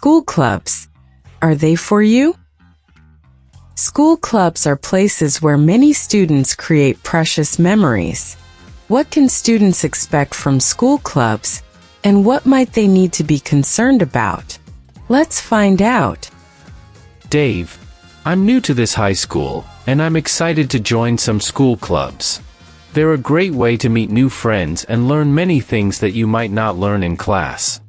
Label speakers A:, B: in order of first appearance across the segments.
A: School clubs. Are they for you? School clubs are places where many students create precious memories. What can students expect from school clubs, and what might they need to be concerned about? Let's find out.
B: Dave, I'm new to this high school, and I'm excited to join some school clubs. They're a great way to meet new friends and learn many things that you might not learn in class.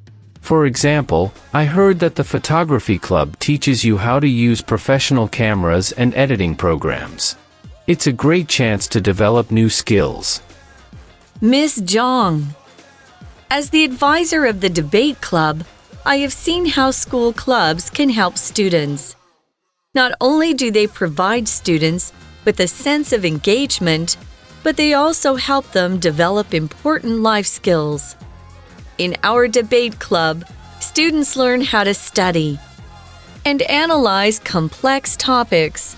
B: For example, I heard that the photography club teaches you how to use professional cameras and editing programs. It's a great chance to develop new skills.
C: Miss Zhang. As the advisor of the debate club, I have seen how school clubs can help students. Not only do they provide students with a sense of engagement, but they also help them develop important life skills. In our debate club, students learn how to study and analyze complex topics.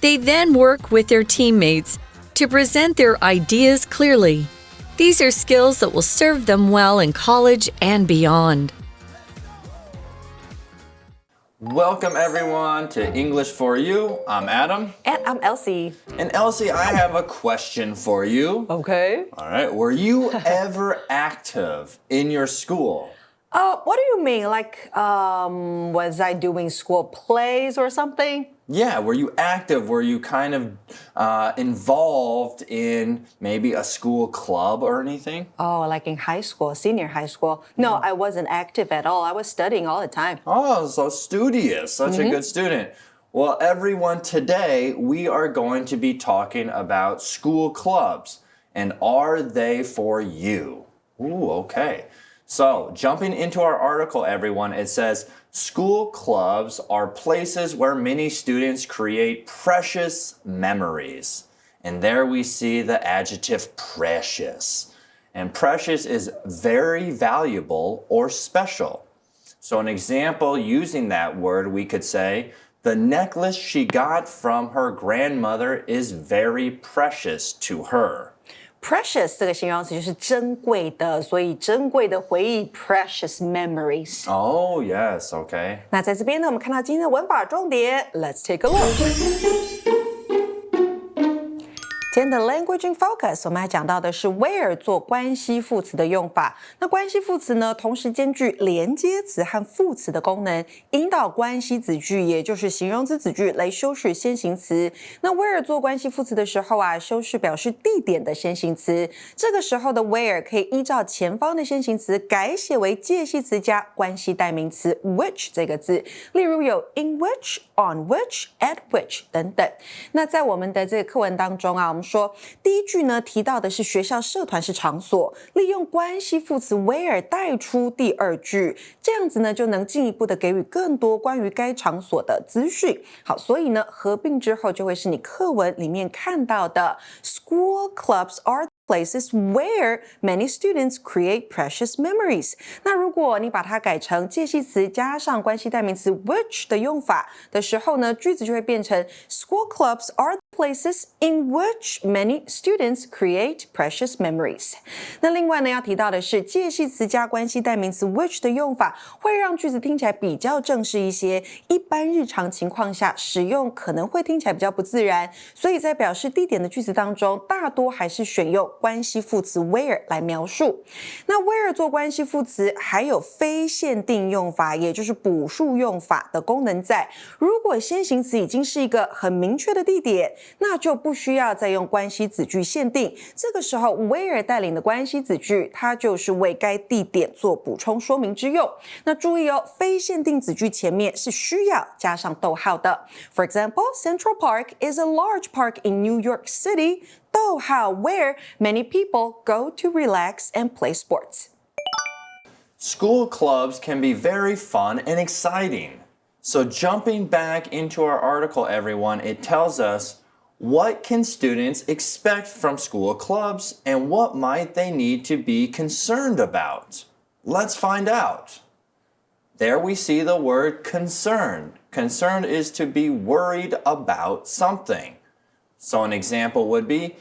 C: They then work with their teammates to present their ideas clearly. These are skills that will serve them well in college and beyond.
D: Welcome everyone to English for You. I'm Adam.
E: And I'm Elsie.
D: And Elsie, I have a question for you.
E: Okay.
D: All right. Were you ever active in your school?
E: What do you mean? Like, was I doing school plays or something?
D: Yeah, were you active? Were you kind of involved in maybe a school club or anything?
E: Oh, like in high school, senior high school. No, I wasn't active at all. I was studying all the time.
D: Oh, so studious. Such a good student. Well, everyone, today we are going to be talking about school clubs. And are they for you? Ooh, okay. So, jumping into our article, everyone, it says, school clubs are places where many students create precious memories. And there we see the adjective precious. And precious is very valuable or special. So an example using that word, we could say, the necklace she got from her grandmother is very precious to her.
E: Precious 这个形容词就是珍贵的，所以珍贵的回忆 precious memories.
D: Oh, yes, okay.
E: 那在这边呢，我们看到今天的文法重点 ，Let's take a look. 今天的 Language in Focus 我们要讲到的是 where 做关系副词的用法。那关系副词呢，同时兼具连接词和副词的功能，引导关系子句，也就是形容词子句来修饰先行词。那 where 做关系副词的时候啊，修饰表示地点的先行词。这个时候的 where 可以依照前方的先行词改写为介系词加关系代名词 which 这个字，例如有 in which、on which、at which 等等。那在我们的这个课文当中啊，我们说第一句呢提到的是学校社团是场所，利用关系副词 where 带出第二句，这样子呢就能进一步的给予更多关于该场所的资讯。好，所以呢合并之后就会是你课文里面看到的 School clubs are places where many students create precious memories. 那如果你把它改成介系词加上关系代名词 which 的用法的时候呢，句子就会变成 School clubs are places in which many students create precious memories. 那另外呢要提到的是介系词加关系代名词 which 的用法会让句子听起来比较正式一些，一般日常情况下使用可能会听起来比较不自然，所以在表示地点的句子当中大多还是选用关系副词 where 来描述。那 where 做关系副词还有非限定用法，也就是补述用法的功能在。如果先行词已经是一个很明确的地点，那就不需要再用关系子句限定，这个时候 where 带领的关系子句它就是为该地点做补充说明之用。那注意哦，非限定子句前面是需要加上逗号的。For example, Central Park is a large park in New York City, 逗号 where many people go to relax and play sports.
D: School clubs can be very fun and exciting. So jumping back into our article, everyone, it tells us what can students expect from school clubs and what might they need to be concerned about? Let's find out. There we see the word concerned. Concerned is to be worried about something. So an example would be,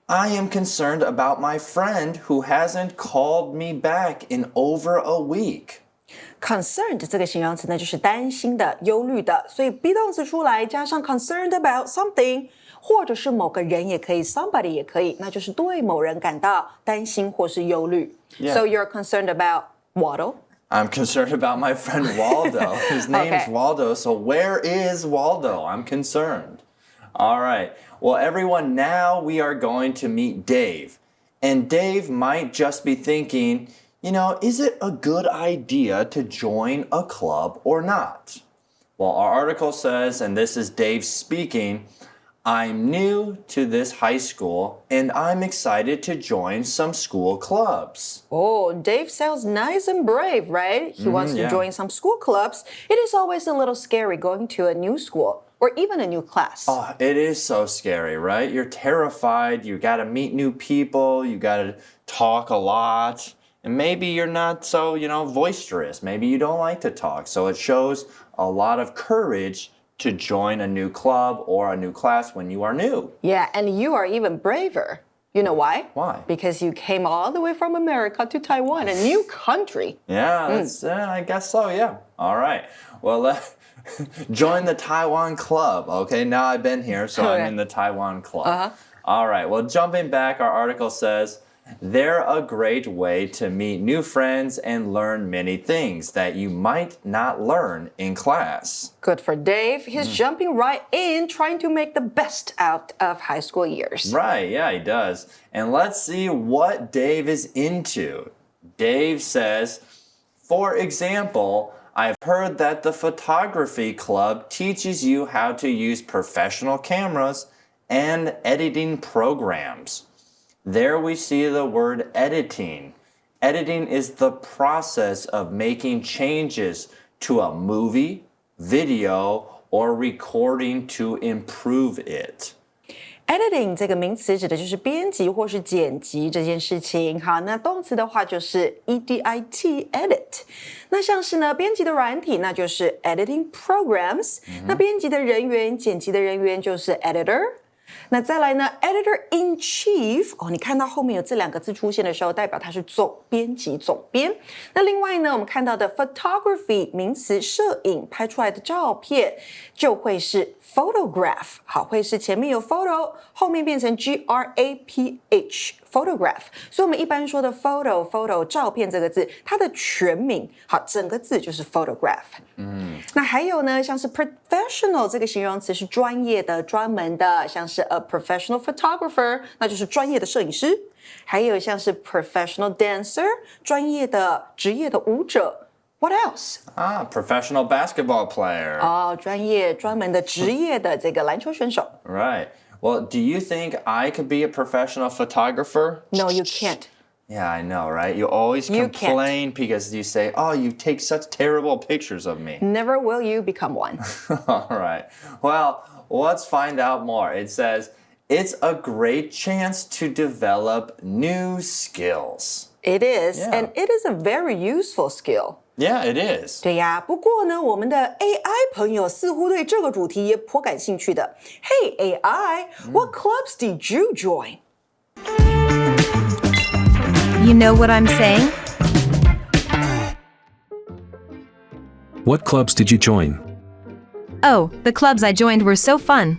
D: I am concerned about my friend who hasn't called me back in over a week.
E: Concerned 这个形容词呢，就是担心的、忧虑的，所以 be 动词出来加上 concerned about something， 或者是某个人也可以 somebody 也可以，那就是对某人感到担心或是忧虑。
D: Yeah.
E: So you're concerned about Waddle?
D: I'm concerned about my friend Waldo. His name's Waldo, so where is Waldo? I'm concerned. All right. Well, everyone, now we are going to meet Dave. And Dave might just be thinking, is it a good idea to join a club or not? Well, our article says, and this is Dave speaking, I'm new to this high school and I'm excited to join some school clubs.
E: Oh, Dave sounds nice and brave, right? He wants to join some school clubs. It is always a little scary going to a new school or even a new class.
D: Oh, it is so scary, right? You're terrified. You got to meet new people. You got to talk a lot. And maybe you're not so, boisterous. Maybe you don't like to talk. So it shows a lot of courage to join a new club or a new class when you are new.
E: Yeah, and you are even braver. You know why?
D: Why?
E: Because you came all the way from America to Taiwan, a new country.
D: Yeah, that's, I guess so, yeah. All right. Well, join the Taiwan club. Okay, now I've been here, so I'm in the Taiwan club. All right, well, jumping back, our article says, they're a great way to meet new friends and learn many things that you might not learn in class.
E: Good for Dave. He's jumping right in, trying to make the best out of high school years.
D: Right, yeah, he does. And let's see what Dave is into. Dave says, for example, I've heard that the photography club teaches you how to use professional cameras and editing programs. There we see the word editing. Editing is the process of making changes to a movie, video, or recording to improve it.
E: Editing 这个名词指的就是编辑或是剪辑这件事情。好，那动词的话就是 edit edit。那像是呢编辑的软体，那就是 editing programs。那编辑的人员、剪辑的人员就是 editor。那再来呢 ，editor-in-chief 你看到后面有这两个字出现的时候，代表它是总编辑、总编。那另外呢，我们看到的 photography 名词，摄影拍出来的照片就会是 photograph， 好，会是前面有 photo， 后面变成 graph，photograph。所以我们一般说的 photo 照片这个字，它的全名，好，整个字就是 photograph。那还有呢，像是 professional 这个形容词是专业的、专门的，像是 a professional photographer， 那就是专业的摄影师。还有像是 professional dancer， 专业的、职业的舞者。What else?
D: Professional basketball player.
E: 专业、专门的、职业的这个篮球选手。
D: Right. Well, do you think I could be a professional photographer?
E: No, you can't.
D: Yeah, I know, right? You always complain because you say, oh, you take such terrible pictures of me.
E: Never will you become one.
D: All right. Well, let's find out more. It says, it's a great chance to develop new skills.
E: It is,
D: Yeah.
E: and it is a very useful skill.
D: Yeah, it is.
E: 对呀，不过呢，我们的 AI 朋友似乎对这个主题也颇感兴趣的。Hey AI, what clubs did you join?
F: You know what I'm saying?
G: What clubs did you join?
F: Oh, the clubs I joined were so fun.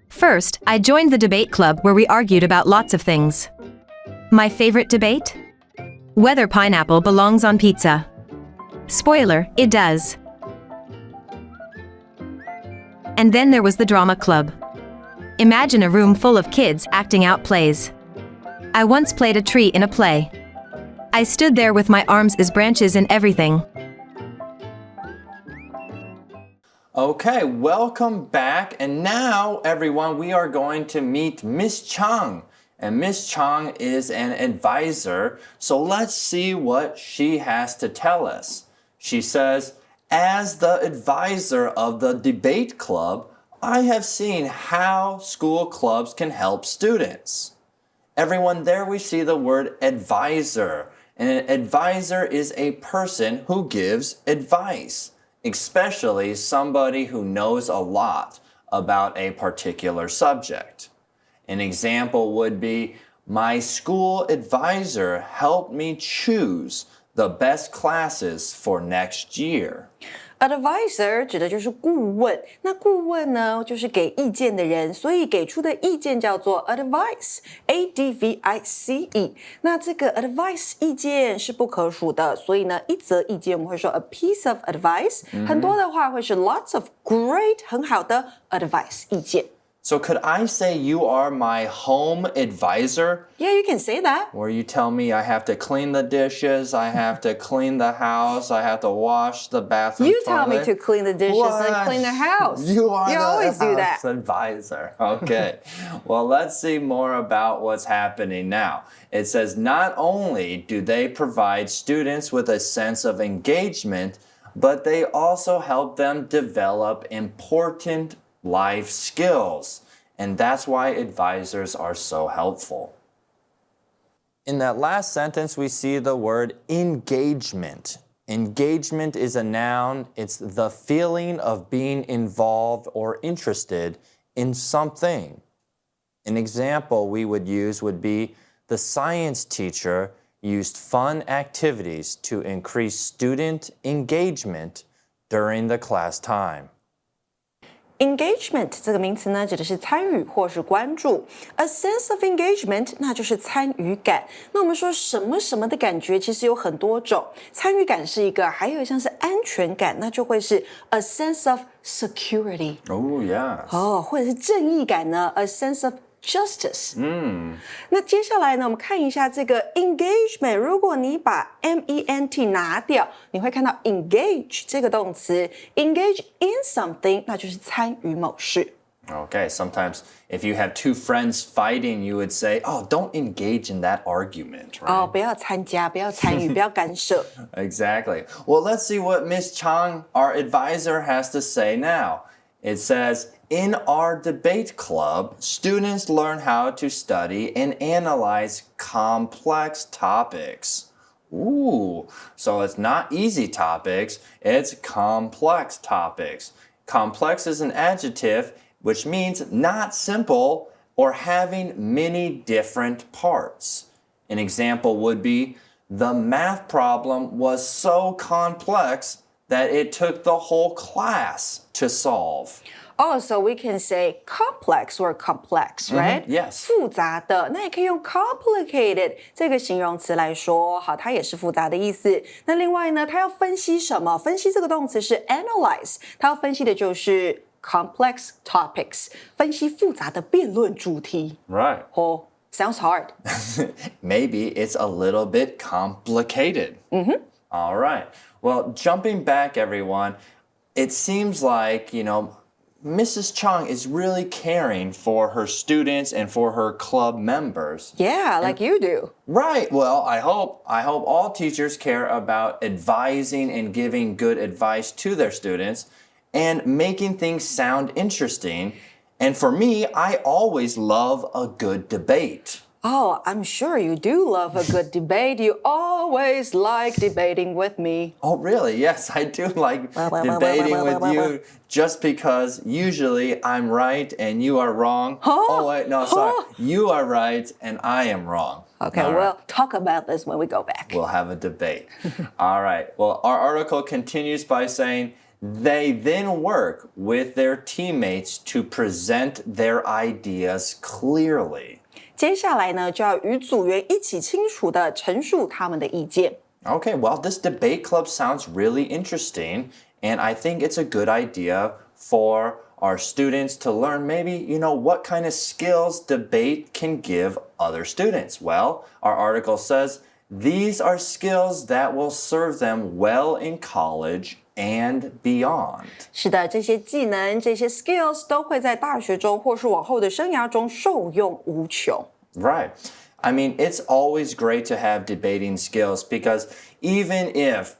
F: First, I joined the debate club where we argued about lots of things. My favorite debate? Whether pineapple belongs on pizza. Spoiler, it does. And then there was the drama club. Imagine a room full of kids acting out plays. I once played a tree in a play. I stood there with my arms as branches and everything.
D: Okay, welcome back. And now, everyone, we are going to meet Miss Chang. And Miss Chang is an advisor, so let's see what she has to tell us. She says, as the advisor of the debate club, I have seen how school clubs can help students. Everyone, there we see the word advisor. And an advisor is a person who gives advice, especially somebody who knows a lot about a particular subject. An example would be, my school advisor helped me choose the best classes for next year.
E: Advisor 指的就是顾问，那顾问呢就是给意见的人，所以给出的意见叫做 advice，advice。那这个 advice 意见是不可数的，所以呢一则意见我们会说 a piece of advice，很多的话会是 lots of great 很好的 advice 意见。
D: So could I say you are my home advisor?
E: Yeah, you can say that.
D: Where you tell me I have to clean the dishes, I have to clean the house, I have to wash the bathroom
E: You tell me
D: toilet.
E: to clean the dishes and clean the house.
D: You
E: always do that.
D: House advisor. Okay. Well, let's see more about what's happening now. It says not only do they provide students with a sense of engagement, but they also help them develop important life skills. And that's why advisors are so helpful. In that last sentence, we see the word engagement. Engagement is a noun. It's the feeling of being involved or interested in something. An example we would use would be the science teacher used fun activities to increase student engagement during the class time.
E: Engagement 这个名词呢，指的是参与或是关注。A sense of engagement， 那就是参与感。那我们说什么什么的感觉，其实有很多种。参与感是一个，还有像是安全感，那就会是 a sense of security。Oh,
D: yes.
E: 或者是正义感呢 ，a sense of justice。那接下来呢，我们看一下这个 engagement。如果你把 ment 拿掉，你会看到 engage 这个动词 ，engage in something， 那就是参与某事。
D: Okay, sometimes if you have two friends fighting, you would say, oh, don't engage in that argument, right?
E: 不要参加，不要参与，不要干涉。
D: Exactly. Well, let's see what Miss Chang, our advisor, has to say now. It says, in our debate club, students learn how to study and analyze complex topics. Ooh, so it's not easy topics, it's complex topics. Complex is an adjective, which means not simple or having many different parts. An example would be, the math problem was so complex that it took the whole class to solve.
E: So we can say complex or complex, right?
D: Yes.
E: 复杂的，那也可以用 complicated 这个形容词来说，好，它也是复杂的意思。那另外呢，它要分析什么？分析这个动词是 analyze， 它要分析的就是 complex topics， 分析复杂的辩论主题。
D: Right.
E: Sounds hard.
D: Maybe it's a little bit complicated. All right. Well, jumping back, everyone, it seems like, Mrs. Chang is really caring for her students and for her club members.
E: Yeah, like you do.
D: Right. Well, I hope all teachers care about advising and giving good advice to their students and making things sound interesting. And for me, I always love a good debate.
E: I'm sure you do love a good debate. You always like debating with me.
D: Oh, really? Yes, I do like debating with you just because usually I'm right and you are wrong. Oh, wait, no, sorry. You are right and I am wrong.
E: Okay, we'll talk about this when we go back.
D: We'll have a debate. All right. Well, our article continues by saying, they then work with their teammates to present their ideas clearly.
E: 接下来呢，就要与组员一起清楚地陈述他们的意见。
D: Okay, well, this debate club sounds really interesting, and I think it's a good idea for our students to learn maybe, what kind of skills debate can give other students. Well, our article says these are skills that will serve them well in college and beyond.
E: 是的，这些技能、这些 skills 都会在大学中或是往后的生涯中受用无穷。
D: Right. I mean, it's always great to have debating skills because even if,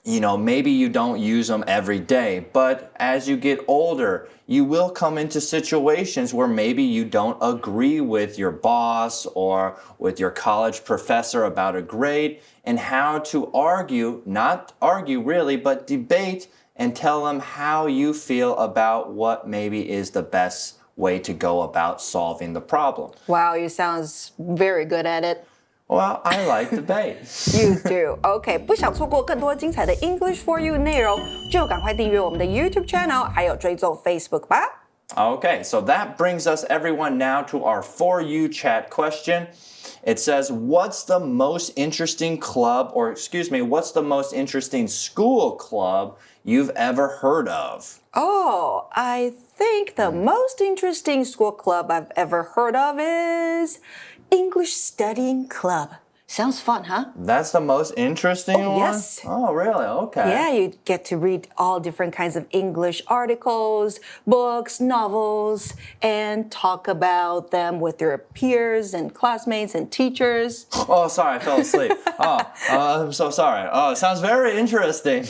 D: maybe you don't use them every day, but as you get older, you will come into situations where maybe you don't agree with your boss or with your college professor about a grade and how to argue, not argue really, but debate and tell them how you feel about what maybe is the best way to go about solving the problem.
E: Wow, you sound very good at it.
D: Well, I like debate.
E: You do. OK， 不想错过更多精彩的 English for You 内容，就赶快订阅我们的 YouTube channel， 还有追踪 Facebook 吧。
D: Okay, so that brings us everyone now to our For You chat question. It says, what's the most interesting club, or excuse me, what's the most interesting school club you've ever heard of?
E: Oh, I think the most interesting school club I've ever heard of is English Studying Club. Sounds fun, huh?
D: That's the most interesting one?
E: Yes.
D: Oh, really? Okay.
E: Yeah, you get to read all different kinds of English articles, books, novels, and talk about them with your peers and classmates and teachers.
D: Oh, sorry, I fell asleep. I'm so sorry. Oh, it sounds very interesting.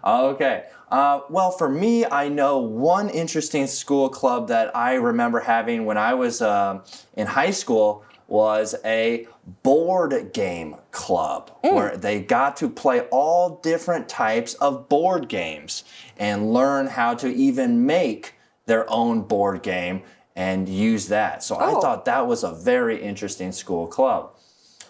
D: Okay. Well, for me, I know one interesting school club that I remember having when I was in high school was a board game club where they got to play all different types of board games and learn how to even make their own board game and use that. So I thought that was a very interesting school club.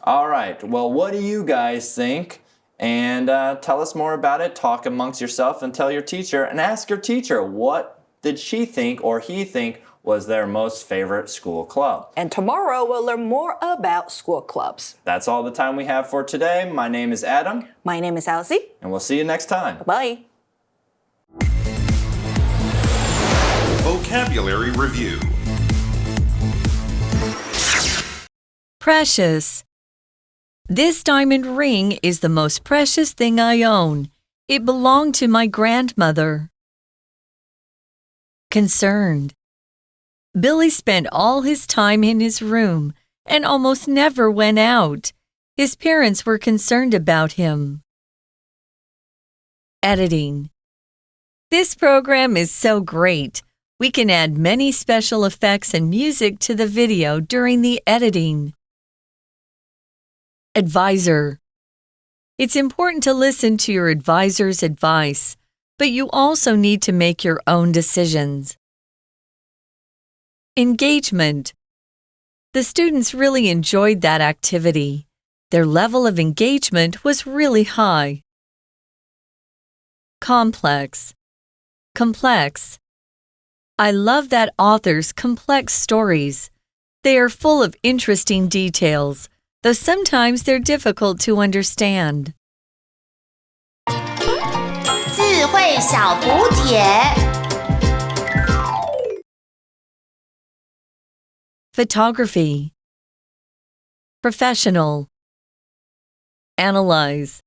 D: All right, well, what do you guys think? And tell us more about it. Talk amongst yourself and tell your teacher and ask your teacher what did she think or he think was their most favorite school club.
E: And tomorrow we'll learn more about school clubs.
D: That's all the time we have for today. My name is Adam.
E: My name is Elsie.
D: And we'll see you next time.
E: Bye.
H: Vocabulary Review.
C: Precious. This diamond ring is the most precious thing I own. It belonged to my grandmother. Concerned. Billy spent all his time in his room and almost never went out. His parents were concerned about him. Editing. This program is so great. We can add many special effects and music to the video during the editing. Advisor. It's important to listen to your advisor's advice, but you also need to make your own decisions. Engagement. The students really enjoyed that activity. Their level of engagement was really high. Complex. Complex. I love that author's complex stories. They are full of interesting details, though sometimes they're difficult to understand.
I: 智慧小补帖。
C: Photography. Professional. Analyze.